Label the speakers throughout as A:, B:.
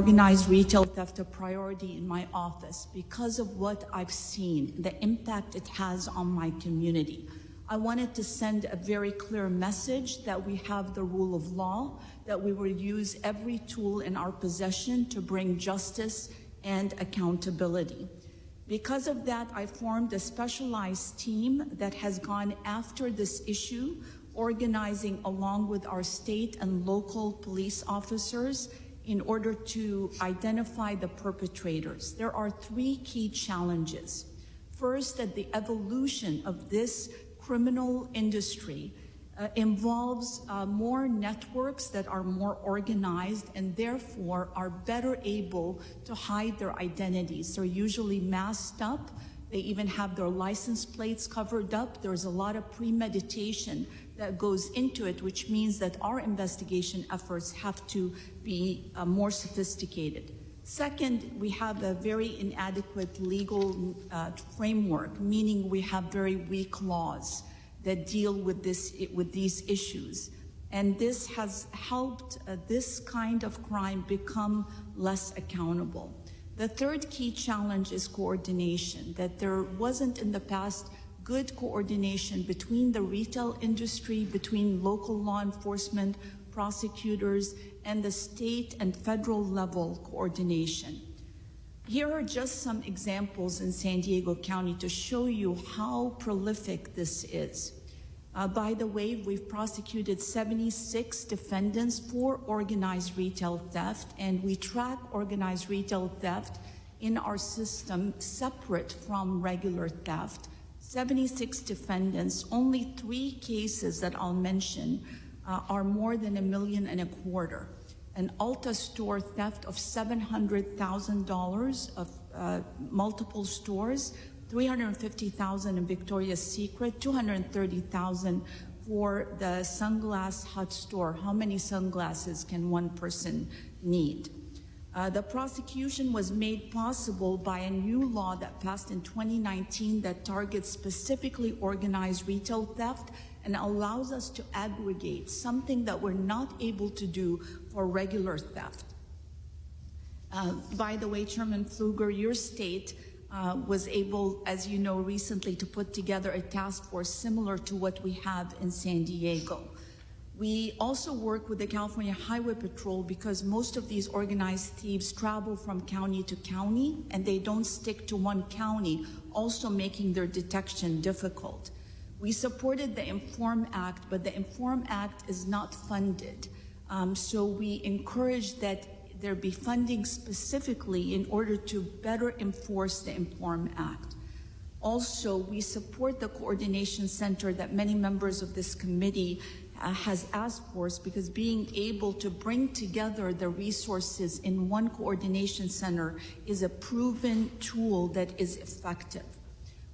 A: organized retail theft a priority in my office because of what I've seen, the impact it has on my community. I wanted to send a very clear message that we have the rule of law, that we will use every tool in our possession to bring justice and accountability. Because of that, I formed a specialized team that has gone after this issue, organizing along with our state and local police officers in order to identify the perpetrators. There are three key challenges. First, that the evolution of this criminal industry involves more networks that are more organized and therefore are better able to hide their identities. They're usually masked up. They even have their license plates covered up. There's a lot of premeditation that goes into it, which means that our investigation efforts have to be more sophisticated. Second, we have a very inadequate legal framework, meaning we have very weak laws that deal with these issues. And this has helped this kind of crime become less accountable. The third key challenge is coordination, that there wasn't in the past good coordination between the retail industry, between local law enforcement, prosecutors, and the state and federal level coordination. Here are just some examples in San Diego County to show you how prolific this is. By the way, we've prosecuted 76 defendants for organized retail theft, and we track organized retail theft in our system separate from regular theft. 76 defendants, only 3 cases that I'll mention are more than $1.25 million. An Ulta store theft of $700,000 of multiple stores, $350,000 in Victoria's Secret, $230,000 for the Sunglass Hut store. How many sunglasses can one person need? The prosecution was made possible by a new law that passed in 2019 that targets specifically organized retail theft and allows us to aggregate something that we're not able to do for regular theft. By the way, Chairman Pfluger, your state was able, as you know, recently to put together a task force similar to what we have in San Diego. We also work with the California Highway Patrol because most of these organized thieves travel from county to county and they don't stick to one county, also making their detection difficult. We supported the INFORM Act, but the INFORM Act is not funded. So we encourage that there be funding specifically in order to better enforce the INFORM Act. Also, we support the coordination center that many members of this committee has asked for, because being able to bring together the resources in one coordination center is a proven tool that is effective.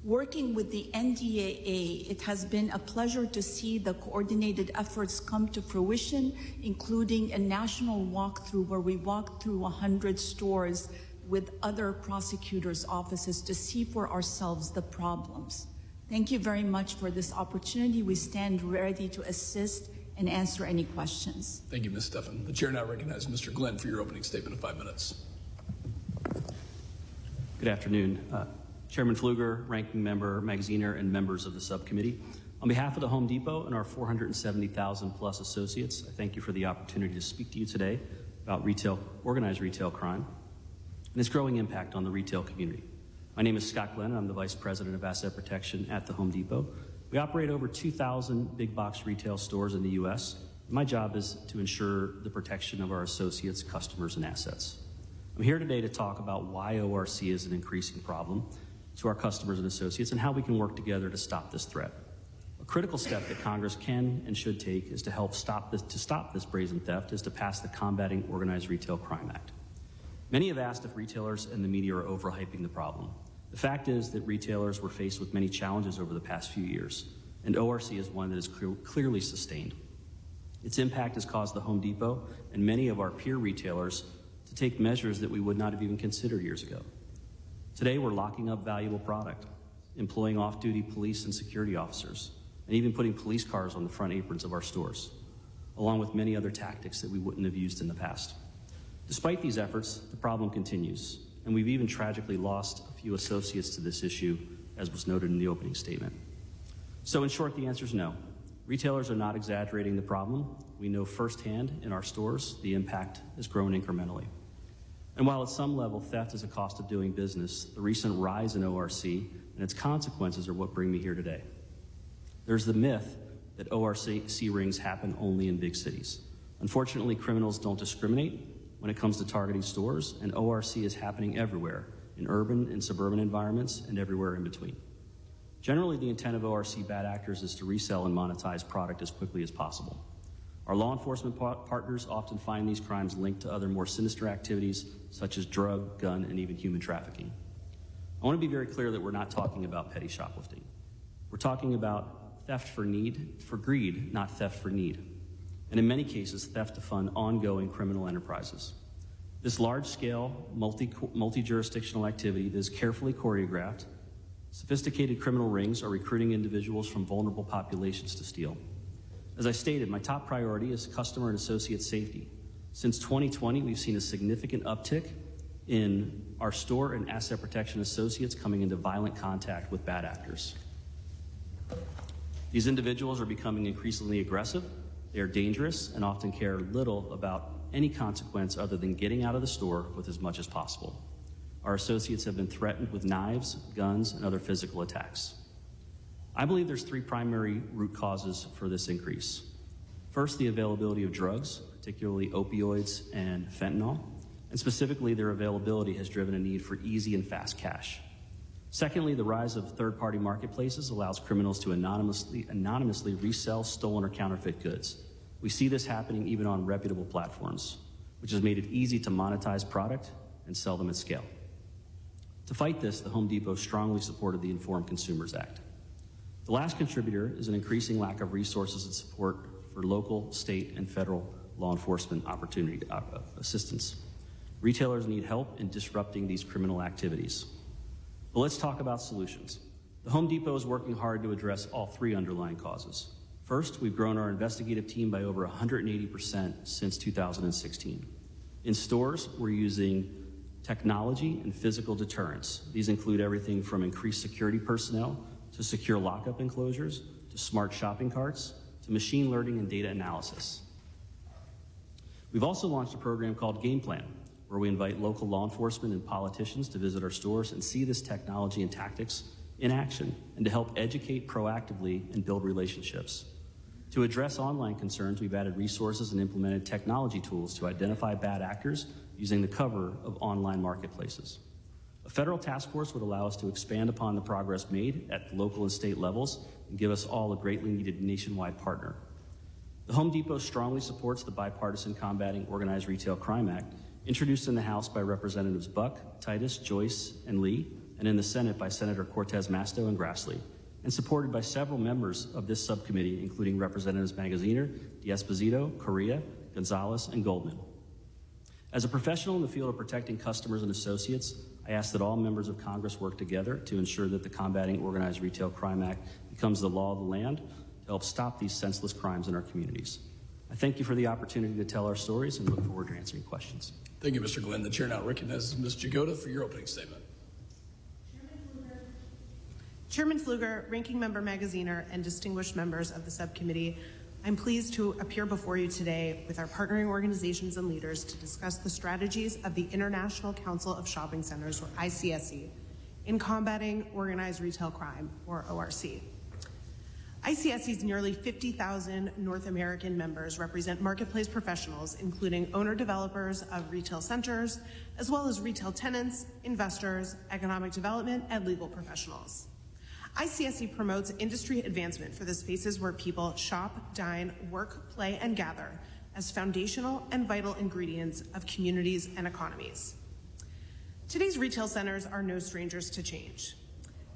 A: Working with the NDAA, it has been a pleasure to see the coordinated efforts come to fruition, including a national walkthrough where we walked through 100 stores with other prosecutors' offices to see for ourselves the problems. Thank you very much for this opportunity. We stand ready to assist and answer any questions.
B: Thank you, Ms. Stephan. The chair now recognizes Mr. Glenn for your opening statement of 5 minutes.
C: Good afternoon. Chairman Pfluger, Ranking Member Magaziner, and members of the subcommittee. On behalf of the Home Depot and our 470,000 plus associates, I thank you for the opportunity to speak to you today about organized retail crime and its growing impact on the retail community. My name is Scott Glenn, and I'm the Vice President of Asset Protection at the Home Depot. We operate over 2,000 big box retail stores in the U.S. My job is to ensure the protection of our associates, customers, and assets. I'm here today to talk about why ORC is an increasing problem to our customers and associates and how we can work together to stop this threat. A critical step that Congress can and should take is to help stop this brazen theft is to pass the Combating Organized Retail Crime Act. Many have asked if retailers and the media are overhyping the problem. The fact is that retailers were faced with many challenges over the past few years, and ORC is one that is clearly sustained. Its impact has caused the Home Depot and many of our peer retailers to take measures that we would not have even considered years ago. Today, we're locking up valuable product, employing off-duty police and security officers, and even putting police cars on the front aprons of our stores, along with many other tactics that we wouldn't have used in the past. Despite these efforts, the problem continues, and we've even tragically lost a few associates to this issue, as was noted in the opening statement. So in short, the answer is no. Retailers are not exaggerating the problem. We know firsthand in our stores the impact has grown incrementally. And while at some level theft is a cost of doing business, the recent rise in ORC and its consequences are what bring me here today. There's the myth that ORC rings happen only in big cities. Unfortunately, criminals don't discriminate when it comes to targeting stores, and ORC is happening everywhere, in urban and suburban environments and everywhere in between. Generally, the intent of ORC bad actors is to resell and monetize product as quickly as possible. Our law enforcement partners often find these crimes linked to other more sinister activities such as drug, gun, and even human trafficking. I want to be very clear that we're not talking about petty shoplifting. We're talking about theft for greed, not theft for need. And in many cases, theft to fund ongoing criminal enterprises. This large-scale, multi-jurisdictional activity that is carefully choreographed. Sophisticated criminal rings are recruiting individuals from vulnerable populations to steal. As I stated, my top priority is customer and associate safety. Since 2020, we've seen a significant uptick in our store and asset protection associates coming into violent contact with bad actors. These individuals are becoming increasingly aggressive, they are dangerous, and often care little about any consequence other than getting out of the store with as much as possible. Our associates have been threatened with knives, guns, and other physical attacks. I believe there's three primary root causes for this increase. First, the availability of drugs, particularly opioids and fentanyl, and specifically their availability has driven a need for easy and fast cash. Secondly, the rise of third-party marketplaces allows criminals to anonymously resell stolen or counterfeit goods. We see this happening even on reputable platforms, which has made it easy to monetize product and sell them at scale. To fight this, the Home Depot strongly supported the Informed Consumers Act. The last contributor is an increasing lack of resources and support for local, state, and federal law enforcement assistance. Retailers need help in disrupting these criminal activities. But let's talk about solutions. The Home Depot is working hard to address all three underlying causes. First, we've grown our investigative team by over 180% since 2016. In stores, we're using technology and physical deterrence. These include everything from increased security personnel to secure lockup enclosures to smart shopping carts to machine learning and data analysis. We've also launched a program called Game Plan, where we invite local law enforcement and politicians to visit our stores and see this technology and tactics in action and to help educate proactively and build relationships. To address online concerns, we've added resources and implemented technology tools to identify bad actors using the cover of online marketplaces. A federal task force would allow us to expand upon the progress made at the local and state levels and give us all a greatly needed nationwide partner. The Home Depot strongly supports the Bipartisan Combating Organized Retail Crime Act, introduced in the House by Representatives Buck, Titus, Joyce, and Lee, and in the Senate by Senator Cortez Masto and Grassley, and supported by several members of this subcommittee, including Representatives Magaziner, D'Esposito, Correa, Gonzalez, and Goldman. As a professional in the field of protecting customers and associates, I ask that all members of Congress work together to ensure that the Combating Organized Retail Crime Act becomes the law of the land to help stop these senseless crimes in our communities. I thank you for the opportunity to tell our stories and look forward to answering questions.
B: Thank you, Mr. Glenn. The chair now recognizes Ms. Jagoda for your opening statement.
D: Chairman Pfluger, Ranking Member Magaziner, and distinguished members of the subcommittee, I'm pleased to appear before you today with our partnering organizations and leaders to discuss the strategies of the International Council of Shopping Centers, or ICSC, in combating organized retail crime, or ORC. ICSC's nearly 50,000 North American members represent marketplace professionals, including owner-developers of retail centers, as well as retail tenants, investors, economic development, and legal professionals. ICSC promotes industry advancement for the spaces where people shop, dine, work, play, and gather as foundational and vital ingredients of communities and economies. Today's retail centers are no strangers to change.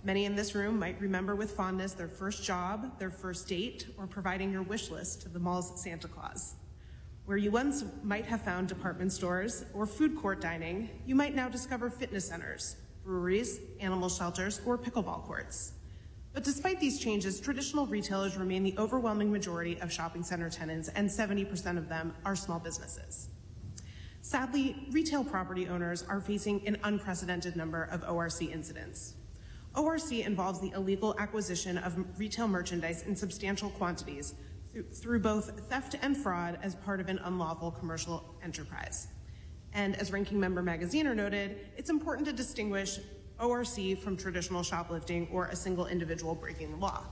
D: Many in this room might remember with fondness their first job, their first date, or providing your wish list to the mall's Santa Claus. Where you once might have found department stores or food court dining, you might now discover fitness centers, breweries, animal shelters, or pickleball courts. But despite these changes, traditional retailers remain the overwhelming majority of shopping center tenants, and 70% of them are small businesses. Sadly, retail property owners are facing an unprecedented number of ORC incidents. ORC involves the illegal acquisition of retail merchandise in substantial quantities through both theft and fraud as part of an unlawful commercial enterprise. And as Ranking Member Magaziner noted, it's important to distinguish ORC from traditional shoplifting or a single individual breaking the law.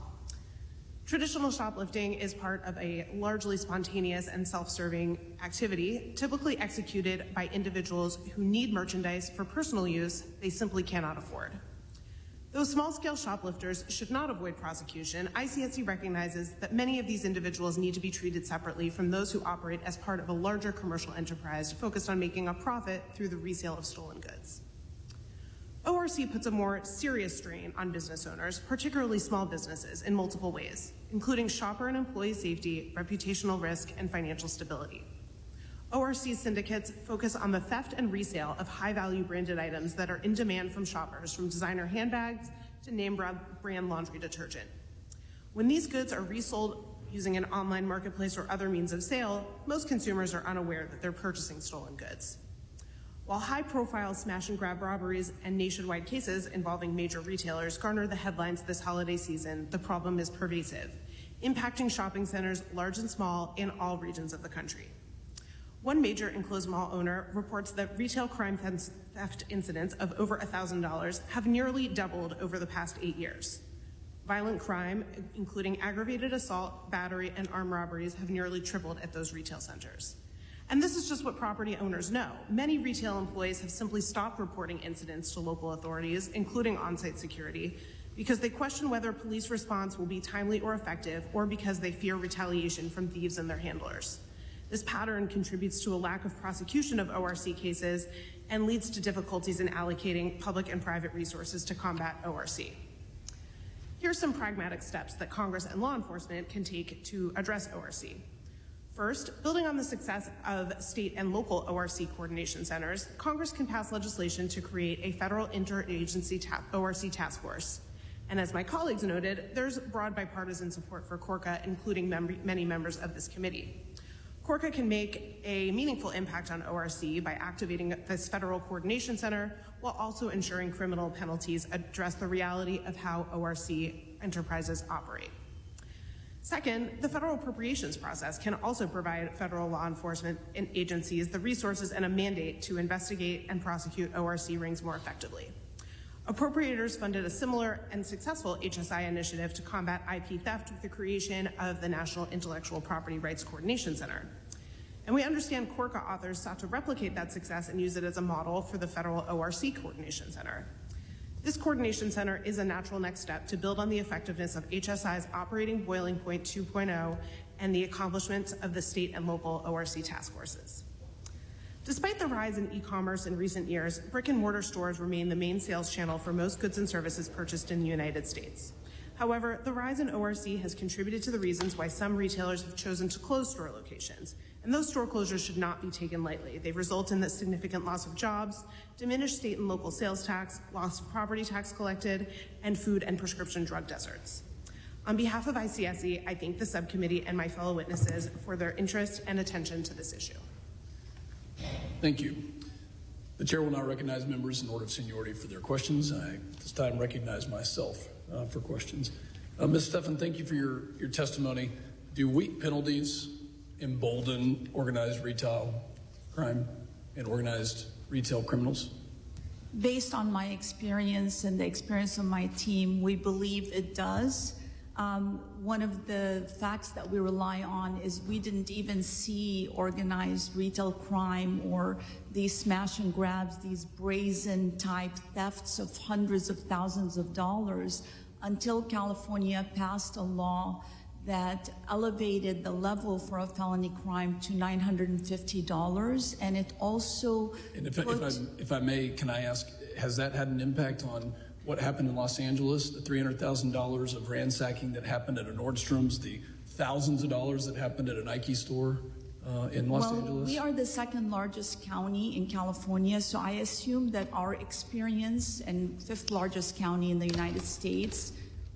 D: Traditional shoplifting is part of a largely spontaneous and self-serving activity, typically executed by individuals who need merchandise for personal use they simply cannot afford. Though small-scale shoplifters should not avoid prosecution, ICSC recognizes that many of these individuals need to be treated separately from those who operate as part of a larger commercial enterprise focused on making a profit through the resale of stolen goods. ORC puts a more serious strain on business owners, particularly small businesses, in multiple ways, including shopper and employee safety, reputational risk, and financial stability. ORC syndicates focus on the theft and resale of high-value branded items that are in demand from shoppers, from designer handbags to name-brand laundry detergent. When these goods are resold using an online marketplace or other means of sale, most consumers are unaware that they're purchasing stolen goods. While high-profile smash-and-grab robberies and nationwide cases involving major retailers garner the headlines this holiday season, the problem is pervasive, impacting shopping centers large and small in all regions of the country. One major enclosed mall owner reports that retail crime theft incidents of over $1,000 have nearly doubled over the past 8 years. Violent crime, including aggravated assault, battery, and armed robberies, have nearly tripled at those retail centers. And this is just what property owners know. Many retail employees have simply stopped reporting incidents to local authorities, including on-site security, because they question whether police response will be timely or effective, or because they fear retaliation from thieves and their handlers. This pattern contributes to a lack of prosecution of ORC cases and leads to difficulties in allocating public and private resources to combat ORC. Here are some pragmatic steps that Congress and law enforcement can take to address ORC. First, building on the success of state and local ORC coordination centers, Congress can pass legislation to create a federal interagency ORC task force. And as my colleagues noted, there's broad bipartisan support for CORCA, including many members of this committee. CORCA can make a meaningful impact on ORC by activating this federal coordination center while also ensuring criminal penalties address the reality of how ORC enterprises operate. Second, the federal appropriations process can also provide federal law enforcement agencies the resources and a mandate to investigate and prosecute ORC rings more effectively. Appropriators funded a similar and successful HSI initiative to combat IP theft with the creation of the National Intellectual Property Rights Coordination Center. And we understand CORCA authors sought to replicate that success and use it as a model for the federal ORC Coordination Center. This coordination center is a natural next step to build on the effectiveness of HSI's Operating Boiling Point 2.0 and the accomplishments of the state and local ORC task forces. Despite the rise in e-commerce in recent years, brick and mortar stores remain the main sales channel for most goods and services purchased in the United States. However, the rise in ORC has contributed to the reasons why some retailers have chosen to close store locations. And those store closures should not be taken lightly. They result in the significant loss of jobs, diminished state and local sales tax, loss of property tax collected, and food and prescription drug deserts. On behalf of ICSC, I thank the subcommittee and my fellow witnesses for their interest and attention to this issue.
B: Thank you. The chair will now recognize members in order of seniority for their questions. I, at this time, recognize myself for questions. Ms. Stephan, thank you for your testimony. Do weak penalties embolden organized retail crime and organized retail criminals?
A: Based on my experience and the experience of my team, we believe it does. One of the facts that we rely on is we didn't even see organized retail crime or these smash and grabs, these brazen type thefts of hundreds of thousands of dollars until California passed a law that elevated the level for a felony crime to $950, and it also
B: And if I may, can I ask, has that had an impact on what happened in Los Angeles, the $300,000 of ransacking that happened at a Nordstrom's, the thousands of dollars that happened at a Nike store in Los Angeles?
A: We are the second largest county in California, so I assume that our experience and fifth largest county in the United States,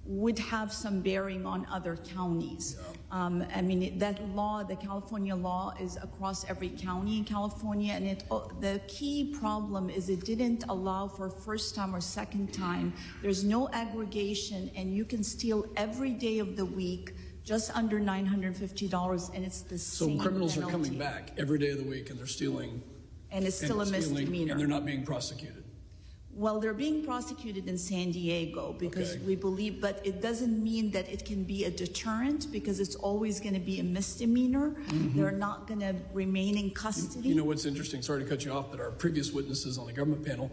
A: would have some bearing on other counties. I mean, that law, the California law, is across every county in California, and the key problem is it didn't allow for first time or second time. There's no aggregation, and you can steal every day of the week just under $950, and it's the same
B: So criminals
A: penalty.
B: are coming back every day of the week and they're stealing.
A: And it's still a misdemeanor.
B: And they're not being prosecuted.
A: Well, they're being prosecuted in San Diego because
B: Okay.
A: we believe, but it doesn't mean that it can be a deterrent because it's always going to be a misdemeanor. They're not going to remain in custody.
B: You know what's interesting, sorry to cut you off, but our previous witnesses on the government panel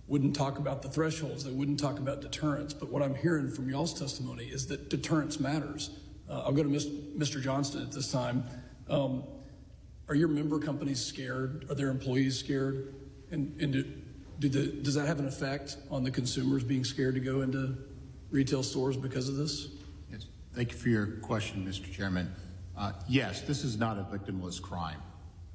B: wouldn't talk about the thresholds. They wouldn't talk about deterrence. But what I'm hearing from y'all's testimony is that deterrence matters. I'll go to Mr. Johnston at this time. Are your member companies scared? Are their employees scared? And does that have an effect on the consumers being scared to go into retail stores because of this?
E: Yes. Thank you for your question, Mr. Chairman. Yes, this is not a victimless crime.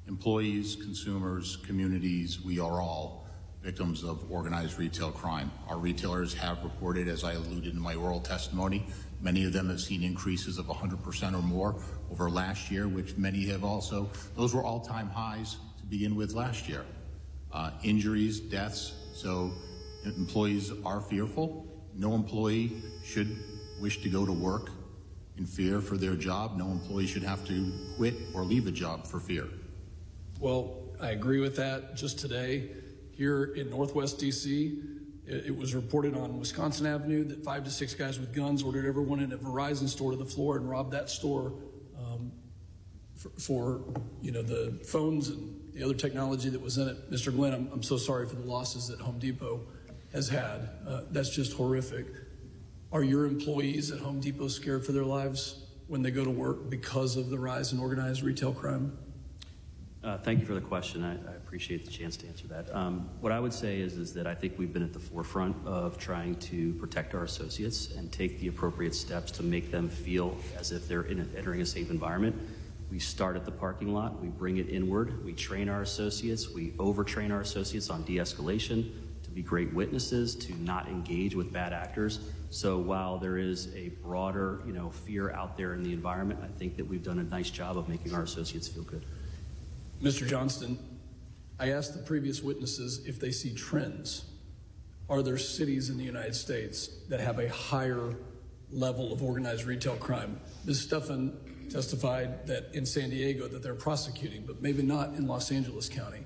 E: Employees, consumers, communities, we are all victims of organized retail crime. Our retailers have reported, as I alluded in my oral testimony, many of them have seen increases of 100% or more over last year, which many have also. Those were all-time highs to begin with last year. Injuries, deaths, so employees are fearful. No employee should wish to go to work in fear for their job. No employee should have to quit or leave a job for fear.
B: Well, I agree with that. Just today, here in Northwest DC, it was reported on Wisconsin Avenue that 5 to 6 guys with guns ordered everyone in a Verizon store to the floor and robbed that store for the phones and the other technology that was in it. Mr. Glenn, I'm so sorry for the losses that Home Depot has had. That's just horrific. Are your employees at Home Depot scared for their lives when they go to work because of the rise in organized retail crime?
C: Thank you for the question. I appreciate the chance to answer that. What I would say is that I think we've been at the forefront of trying to protect our associates and take the appropriate steps to make them feel as if they're entering a safe environment. We start at the parking lot, we bring it inward, we train our associates, we overtrain our associates on de-escalation, to be great witnesses, to not engage with bad actors. So while there is a broader, fear out there in the environment, I think that we've done a nice job of making our associates feel good.
B: Mr. Johnston, I asked the previous witnesses if they see trends. Are there cities in the United States that have a higher level of organized retail crime? Ms. Stephan testified that in San Diego that they're prosecuting, but maybe not in Los Angeles County.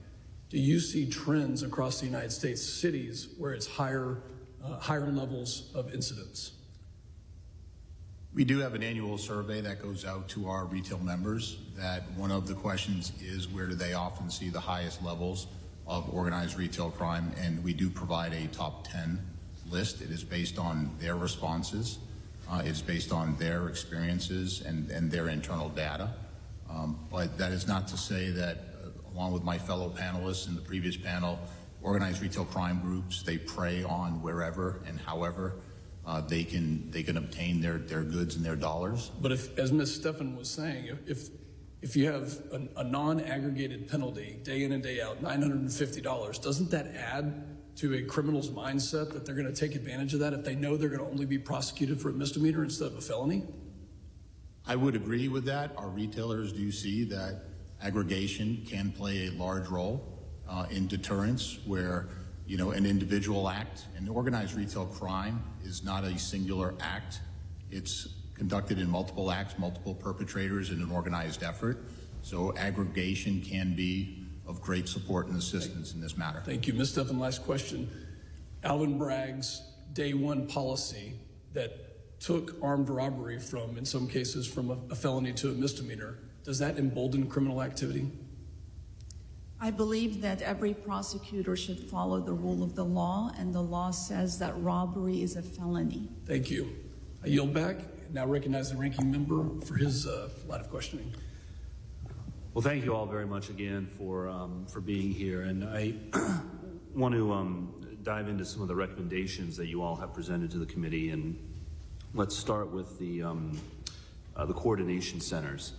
B: Do you see trends across the United States, cities where it's higher levels of incidents?
E: We do have an annual survey that goes out to our retail members that one of the questions is where do they often see the highest levels of organized retail crime, and we do provide a top 10 list. It is based on their responses. It's based on their experiences and their internal data. But that is not to say that, along with my fellow panelists in the previous panel, organized retail crime groups, they prey on wherever and however they can obtain their goods and their dollars.
B: But if, as Ms. Stephan was saying, if you have a non-aggregated penalty day in and day out, $950, doesn't that add to a criminal's mindset that they're going to take advantage of that if they know they're going to only be prosecuted for a misdemeanor instead of a felony?
E: I would agree with that. Our retailers do see that aggregation can play a large role in deterrence, where an individual act, an organized retail crime is not a singular act. It's conducted in multiple acts, multiple perpetrators in an organized effort. So aggregation can be of great support and assistance in this matter.
B: Thank you. Ms. Stephan, last question. Alvin Bragg's day one policy that took armed robbery from, in some cases, from a felony to a misdemeanor, does that embolden criminal activity?
A: I believe that every prosecutor should follow the rule of the law, and the law says that robbery is a felony.
B: Thank you. I yield back. Now recognize the ranking member for his line of questioning.
F: Well, thank you all very much again for being here, and I want to dive into some of the recommendations that you all have presented to the committee. And let's start with the coordination centers,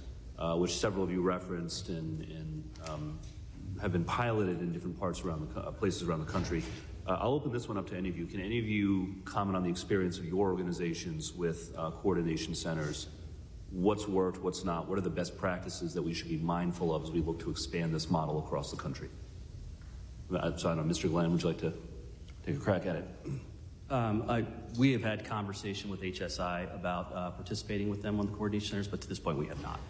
F: which several of you referenced and have been piloted in different parts around places around the country. I'll open this one up to any of you. Can any of you comment on the experience of your organizations with coordination centers? What's worked, what's not? What are the best practices that we should be mindful of as we look to expand this model across the country? So I don't know, Mr. Glenn, would you like to take a crack at it?
C: We have had conversation with HSI about participating with them on the coordination centers, but to this point we have not.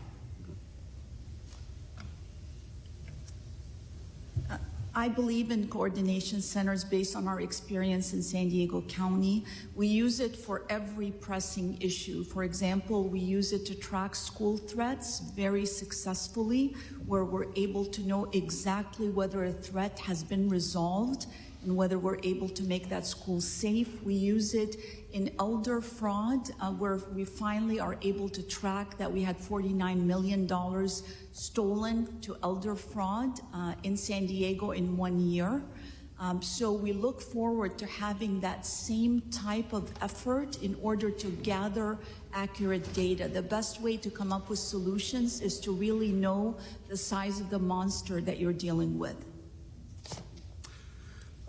A: I believe in coordination centers based on our experience in San Diego County. We use it for every pressing issue. For example, we use it to track school threats very successfully, where we're able to know exactly whether a threat has been resolved and whether we're able to make that school safe. We use it in elder fraud, where we finally are able to track that we had $49 million stolen to elder fraud in San Diego in 1 year. So we look forward to having that same type of effort in order to gather accurate data. The best way to come up with solutions is to really know the size of the monster that you're dealing with.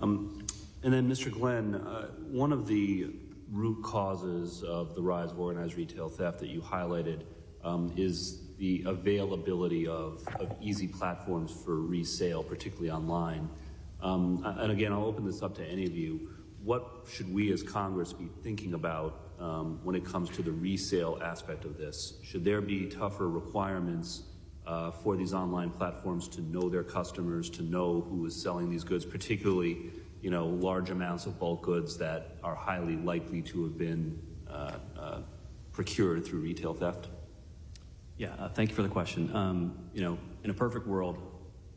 F: And then, Mr. Glenn, one of the root causes of the rise of organized retail theft that you highlighted is the availability of easy platforms for resale, particularly online. And again, I'll open this up to any of you. What should we as Congress be thinking about when it comes to the resale aspect of this? Should there be tougher requirements for these online platforms to know their customers, to know who is selling these goods, particularly, you know, large amounts of bulk goods that are highly likely to have been procured through retail theft?
C: Yeah, thank you for the question. You know, in a perfect world,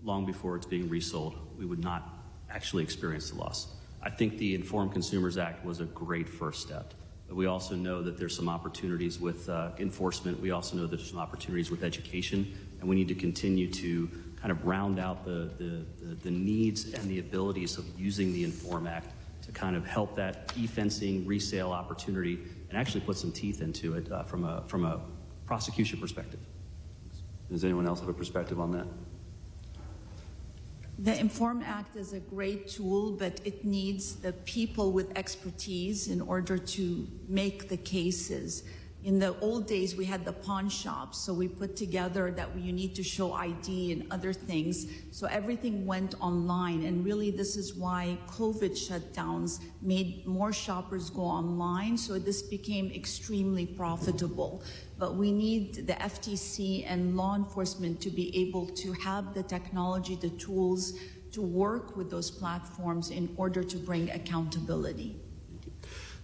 C: long before it's being resold, we would not actually experience the loss. I think the Informed Consumers Act was a great first step. But we also know that there's some opportunities with enforcement. We also know that there's some opportunities with education, and we need to continue to kind of round out the needs and the abilities of using the Inform Act to kind of help that e-fencing resale opportunity and actually put some teeth into it from a prosecution perspective.
F: Does anyone else have a perspective on that?
A: The Inform Act is a great tool, but it needs the people with expertise in order to make the cases. In the old days, we had the pawn shops, so we put together that you need to show ID and other things. So everything went online, and really this is why COVID shutdowns made more shoppers go online, so this became extremely profitable. But we need the FTC and law enforcement to be able to have the technology, the tools to work with those platforms in order to bring accountability.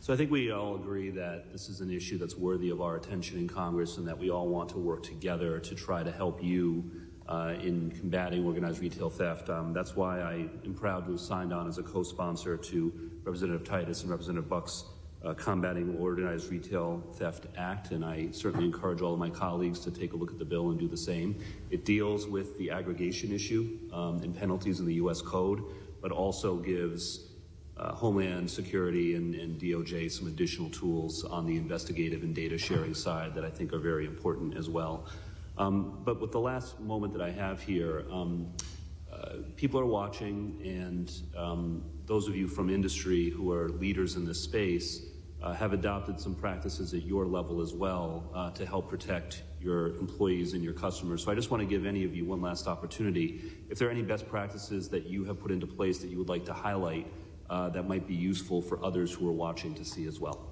F: So I think we all agree that this is an issue that's worthy of our attention in Congress, and that we all want to work together to try to help you in combating organized retail theft. That's why I am proud to have signed on as a co-sponsor to Representative Titus and Representative Buck's Combating Organized Retail Theft Act, and I certainly encourage all of my colleagues to take a look at the bill and do the same. It deals with the aggregation issue and penalties in the U.S. Code, but also gives Homeland Security and DOJ some additional tools on the investigative and data sharing side that I think are very important as well. But with the last moment that I have here, people are watching, and those of you from industry who are leaders in this space have adopted some practices at your level as well to help protect your employees and your customers. So I just want to give any of you one last opportunity. If there are any best practices that you have put into place that you would like to highlight that might be useful for others who are watching to see as well.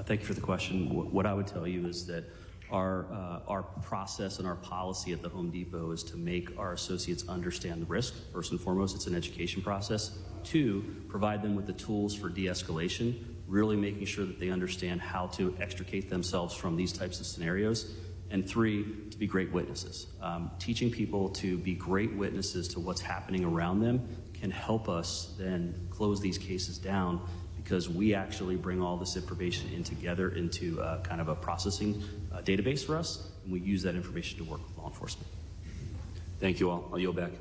C: Thank you for the question. What I would tell you is that our process and our policy at the Home Depot is to make our associates understand the risk. First and foremost, it's an education process. 2, provide them with the tools for de-escalation, really making sure that they understand how to extricate themselves from these types of scenarios. And 3, to be great witnesses. Teaching people to be great witnesses to what's happening around them can help us then close these cases down, because we actually bring all this information in together into kind of a processing database for us, and we use that information to work with law enforcement.
F: Thank you all. I'll yield back.